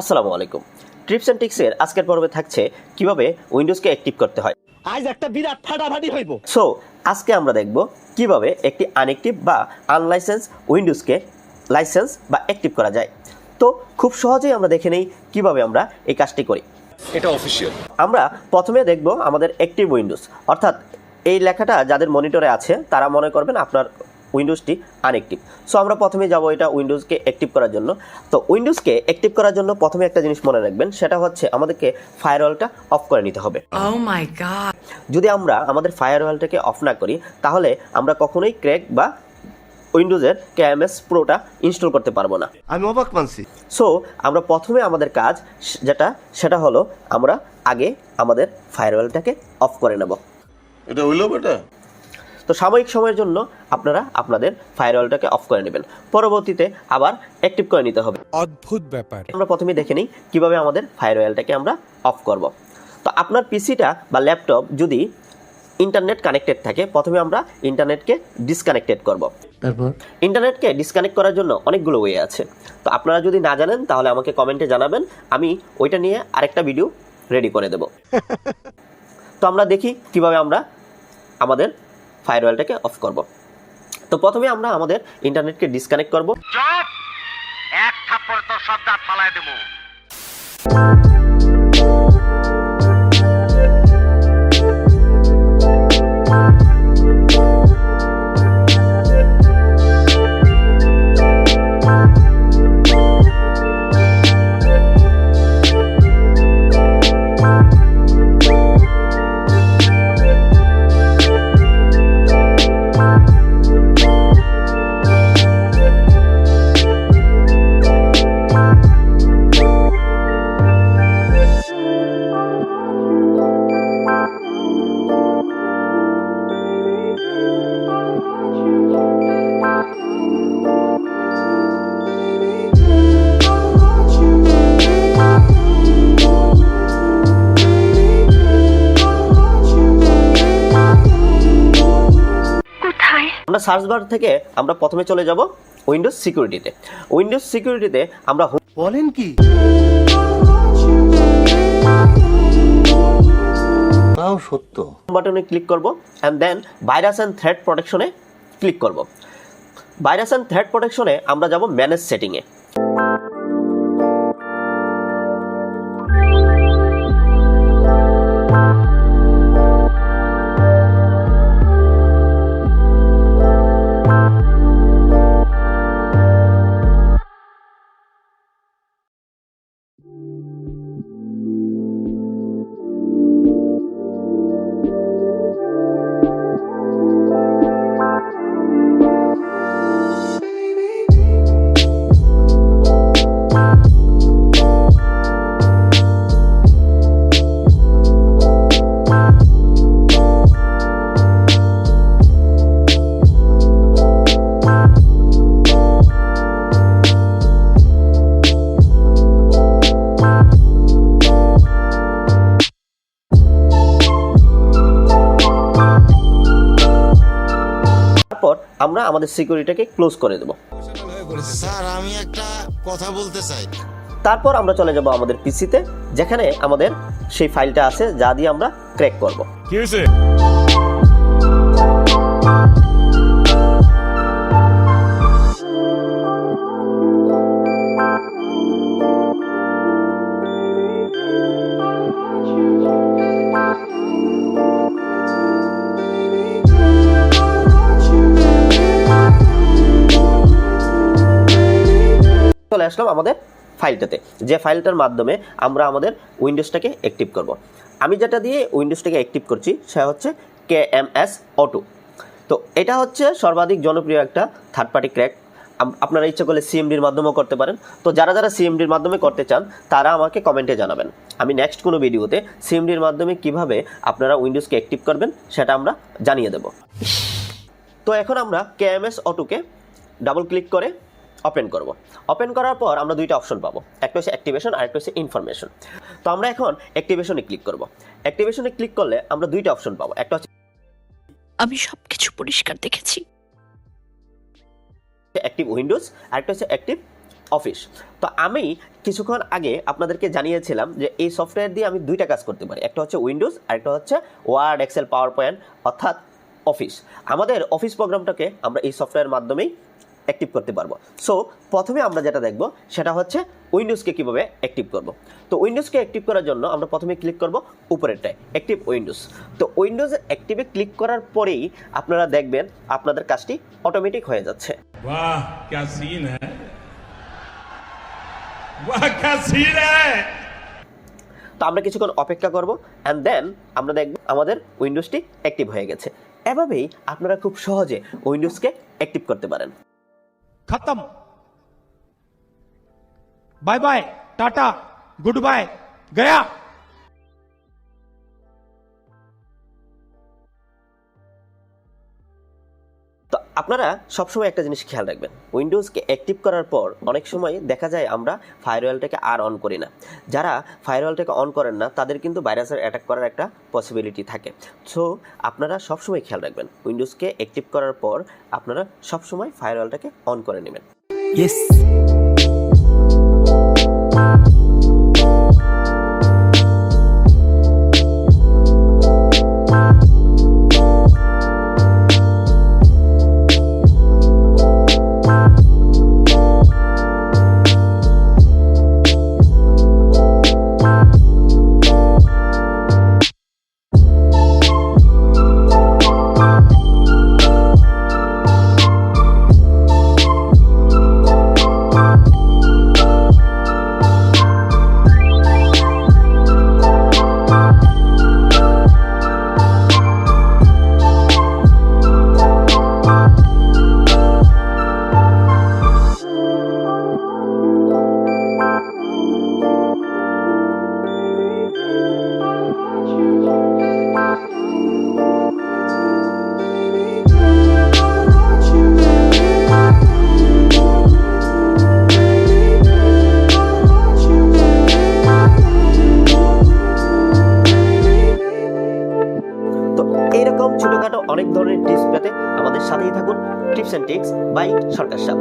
আসসালামু আলাইকুম। TRIPS and টিক্সের আজকের পর্বে থাকছে কিভাবে উইন্ডোজকে অ্যাক্টিভ করতে হয়। আজ একটা বিরাট ফাটাফাটি হইব। সো আজকে আমরা দেখব কিভাবে একটি আনঅ্যাক্টিভ বা আনলাইসেন্স উইন্ডোজকে লাইসেন্স বা অ্যাক্টিভ করা যায়। তো খুব সহজেই আমরা দেখে নেই কিভাবে আমরা এই কাজটি করি। এটা অফিশিয়াল। আমরা প্রথমে দেখব আমাদের অ্যাক্টিভ উইন্ডোজ, অর্থাৎ এই লেখাটা যাদের মনিটরে আছে তারা মনে করবেন আপনার উইন্ডোজটি আনঅ্যাক্টিভ। সো আমরা প্রথমে যাব এটা উইন্ডোজকে অ্যাক্টিভ করার জন্য। তো উইন্ডোজকে অ্যাক্টিভ করার জন্য প্রথমে একটা জিনিস মনে রাখবেন, সেটা হচ্ছে আমাদেরকে ফায়ারওয়ালটা অফ করে নিতে হবে। Oh my god! যদি আমরা আমাদের ফায়ারওয়ালটাকে অফ না করি তাহলে আমরা কখনোই ক্র্যাক বা উইন্ডোজের কেএমএস প্রোটা ইনস্টল করতে পারবো না। আমি অবাক মানছি। সো আমরা প্রথমে আমাদের কাজ সেটা হলো আমরা আগে আমাদের ফায়ারওয়ালটাকে অফ করে নেব। এটা হইলো বেটা। তো সাময়িক সময়ের জন্য আপনারা আপনাদের ফায়ারওয়ালটাকে অফ করে নেবেন, পরবর্তীতে আবার অ্যাক্টিভ করে নিতে হবে। অদ্ভুত ব্যাপার। আমরা প্রথমে দেখে নিই কিভাবে আমাদের ফায়ারওয়ালটাকে আমরা অফ করব। তো আপনার পিসিটা বা ল্যাপটপ যদি ইন্টারনেট কানেক্টেড থাকে, প্রথমে আমরা ইন্টারনেটকে ডিসকানেক্টেড করব। তারপর ইন্টারনেটকে ডিসকানেক্ট করার জন্য অনেকগুলো ওয়ে আছে। তো আপনারা যদি না জানেন তাহলে আমাকে কমেন্টে জানাবেন, আমি ওইটা নিয়ে আরেকটা ভিডিও রেডি করে দেব। তো আমরা দেখি কিভাবে আমরা আমাদের ফায়ারওয়ালটাকে অফ করব। তো প্রথমে আমরা আমাদের ইন্টারনেটকে ডিসকানেক্ট করব। এক থাপ্পড় তো সব দাঁত ফালায় দেবো। আমরা সার্চ বার থেকে আমরা প্রথমে চলে যাব উইন্ডোজ সিকিউরিটিতে। উইন্ডোজ সিকিউরিটিতে আমরা বলেন কি? তাও সত্য। বাটনে ক্লিক করব and then virus and threat প্রোটেকশনে ক্লিক করব। ভাইরাস এন্ড থ্রেট প্রোটেকশনে আমরা যাব ম্যানেজ সেটিংয়ে। তারপর আমরা আমাদের সিকিউরিটিটাকে ক্লোজ করে দেব। স্যার আমি একটা কথা বলতে চাই। তারপর আমরা চলে যাব আমাদের পিসিতে, যেখানে আমাদের সেই ফাইলটা আছে যা দিয়ে আমরা ক্র্যাক করব। কি হয়েছে? চলে আসলাম আমাদের ফাইলটাতে, যে ফাইলটার মাধ্যমে আমরা আমাদের উইন্ডোজটাকে অ্যাক্টিভ করব। আমি যেটা দিয়ে উইন্ডোজটাকে অ্যাক্টিভ করছি সেটা হচ্ছে কেএমএস অটো। তো এটা হচ্ছে সর্বাধিক জনপ্রিয় একটা থার্ড পার্টি ক্র্যাক। আপনারা ইচ্ছা করলে সিএমডির মাধ্যমেও করতে পারেন। তো যারা যারা সিএমডির মাধ্যমে করতে চান তারা আমাকে কমেন্টে জানাবেন, আমি নেক্সট কোনো ভিডিওতে সিএমডির মাধ্যমে কিভাবে আপনারা উইন্ডোজকে অ্যাক্টিভ করবেন সেটা আমরা জানিয়ে দেব। তো এখন আমরা কেএমএস অটোকে ডাবল ক্লিক করে ওপেন করব। ওপেন করার পর আমরা দুইটা অপশন পাবো, একটা হচ্ছে অ্যাক্টিভেশন আর একটা হচ্ছে ইনফরমেশন। তো আমরা এখন অ্যাক্টিভেশনে ক্লিক করব। অ্যাক্টিভেশনে ক্লিক করলে আমরা দুইটা অপশন পাবো, একটা হচ্ছে আমি সবকিছু পরিষ্কার দেখেছি। অ্যাক্টিভ উইন্ডোজ আর একটা হচ্ছে অ্যাক্টিভ অফিস। তো আমি কিছুক্ষণ আগে আপনাদেরকে জানিয়েছিলাম যে এই সফটওয়্যার দিয়ে আমি দুইটা কাজ করতে পারি, একটা হচ্ছে উইন্ডোজ আর একটা হচ্ছে ওয়ার্ড, এক্সেল, পাওয়ার পয়েন্ট অর্থাৎ অফিস। আমাদের অফিস প্রোগ্রামটাকে আমরা এই সফটওয়্যারের মাধ্যমেই অ্যাক্টিভ করতে পারবো। সো প্রথমে আমরা যেটা দেখব সেটা হচ্ছে উইন্ডোজকে কীভাবে অ্যাক্টিভ করব। তো উইন্ডোজকে অ্যাক্টিভ করার জন্য আমরা প্রথমে ক্লিক করব উপরেরটায়, অ্যাক্টিভ উইন্ডোজ। তো উইন্ডোজে অ্যাক্টিভে ক্লিক করার পরেই আপনারা দেখবেন আপনাদের কাজটি অটোমেটিক হয়ে যাচ্ছে। वाह क्या सीन है, वाह क्या सीन है। তো আমরা কিছুক্ষণ অপেক্ষা করব অ্যান্ড দেন আমরা দেখব আমাদের উইন্ডোজটি অ্যাক্টিভ হয়ে গেছে। এভাবেই আপনারা খুব সহজে উইন্ডোজকে অ্যাক্টিভ করতে পারেন। खत्म, bye bye, tata, good bye, गया। তো আপনারা সবসময় একটা জিনিস খেয়াল রাখবেন, উইন্ডোজকে অ্যাক্টিভ করার পর অনেক সময় দেখা যায় আমরা ফায়ারওয়ালটাকে আর অন করি না। যারা ফায়ারওয়ালটাকে অন করেন না তাদের কিন্তু ভাইরাসের অ্যাটাক করার একটা পসিবিলিটি থাকে। সো আপনারা সবসময় খেয়াল রাখবেন, উইন্ডোজকে অ্যাক্টিভ করার পর আপনারা সবসময় ফায়ারওয়ালটাকে অন করে নেবেন। यस। এরকম ছোটখাটো অনেক ধরনের টিপস পেতে আমাদের সাথেই থাকুন। Tips and tricks by Sarkar sub.